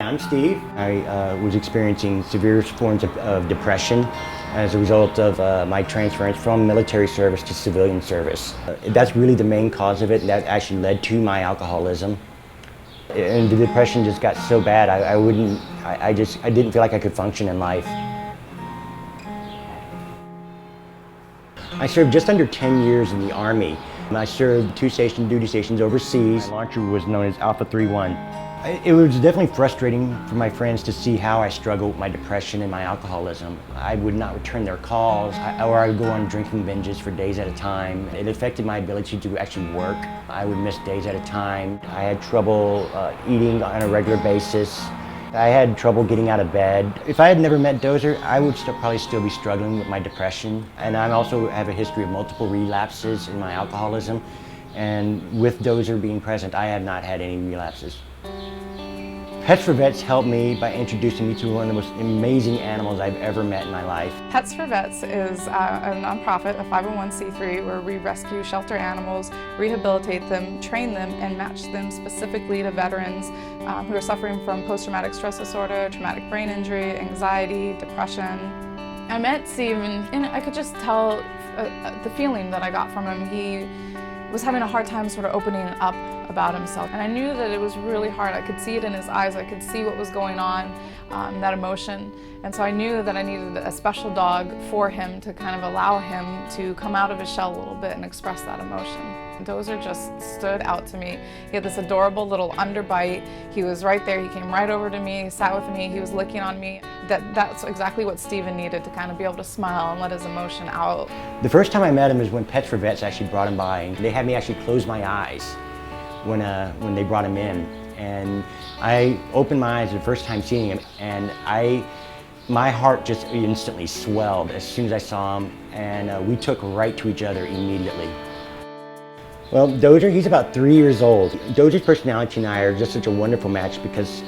I'm Steve. I was experiencing severe forms of depression as a result of my transference from military service to civilian service. That's really the main cause of it, and that actually led to my alcoholism. And the depression just got so bad, I didn't feel like I could function in life. I served just under 10 years in the Army. I served 2 duty stations overseas. My launcher was known as Alpha 3-1. It was definitely frustrating for my friends to see how I struggled with my depression and my alcoholism. I would not return their calls, or I would go on drinking binges for days at a time. It affected my ability to actually work. I would miss days at a time. I had trouble eating on a regular basis. I had trouble getting out of bed. If I had never met Dozer, I would probably still be struggling with my depression. And I also have a history of multiple relapses in my alcoholism. And with Dozer being present, I have not had any relapses. Pets for Vets helped me by introducing me to one of the most amazing animals I've ever met in my life. Pets for Vets is a nonprofit, a 501c3, where we rescue shelter animals, rehabilitate them, train them, and match them specifically to veterans who are suffering from post-traumatic stress disorder, traumatic brain injury, anxiety, depression. I met Steven, and I could just tell the feeling that I got from him. He was having a hard time sort of opening up about himself. And I knew that it was really hard. I could see it in his eyes. I could see what was going on, that emotion. And so I knew that I needed a special dog for him to kind of allow him to come out of his shell a little bit and express that emotion. Dozer just stood out to me. He had this adorable little underbite. He was right there. He came right over to me, sat with me. He was licking on me. That's exactly what Steven needed, to kind of be able to smile and let his emotion out. The first time I met him is when Pets for Vets actually brought him by. They had me actually close my eyes when they brought him in. And I opened my eyes the first time seeing him, and my heart just instantly swelled as soon as I saw him, and we took right to each other immediately. Well, Dozer, he's about 3 years old. Dozer's personality and I are just such a wonderful match because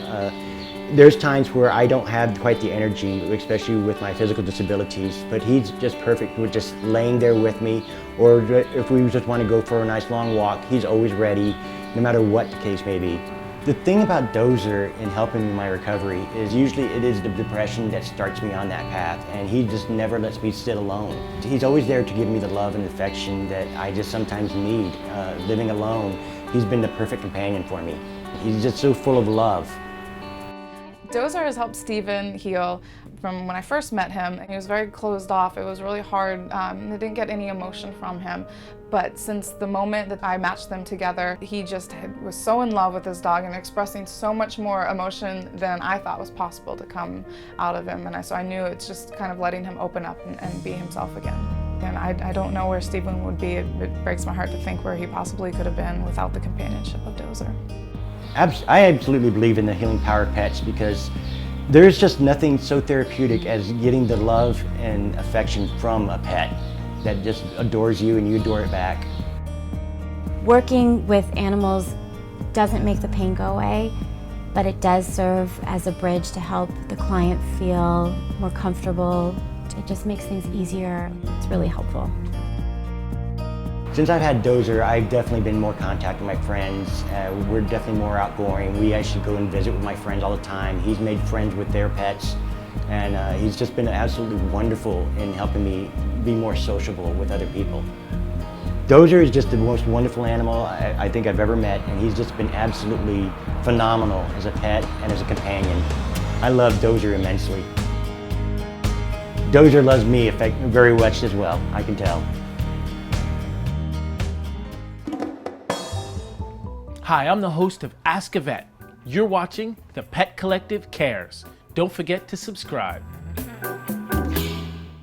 there's times where I don't have quite the energy, especially with my physical disabilities, but he's just perfect with just laying there with me, or if we just want to go for a nice long walk, he's always ready, no matter what the case may be. The thing about Dozer in helping me in my recovery is usually it is the depression that starts me on that path, and he just never lets me sit alone. He's always there to give me the love and affection that I just sometimes need. Living alone, he's been the perfect companion for me. He's just so full of love. Dozer has helped Steven heal from when I first met him. He was very closed off. It was really hard. I didn't get any emotion from him. But since the moment that I matched them together, he just was so in love with his dog and expressing so much more emotion than I thought was possible to come out of him. And so I knew it's just kind of letting him open up and be himself again. And I don't know where Steven would be. It breaks my heart to think where he possibly could have been without the companionship of Dozer. I absolutely believe in the healing power of pets because there's just nothing so therapeutic as getting the love and affection from a pet that just adores you and you adore it back. Working with animals doesn't make the pain go away, but it does serve as a bridge to help the client feel more comfortable. It just makes things easier. It's really helpful. Since I've had Dozer, I've definitely been more contact with my friends. We're definitely more outgoing. We actually go and visit with my friends all the time. He's made friends with their pets, and he's just been absolutely wonderful in helping me be more sociable with other people. Dozer is just the most wonderful animal I think I've ever met, and he's just been absolutely phenomenal as a pet and as a companion. I love Dozer immensely. Dozer loves me very much as well, I can tell. Hi, I'm the host of Ask a Vet. You're watching The Pet Collective Cares. Don't forget to subscribe.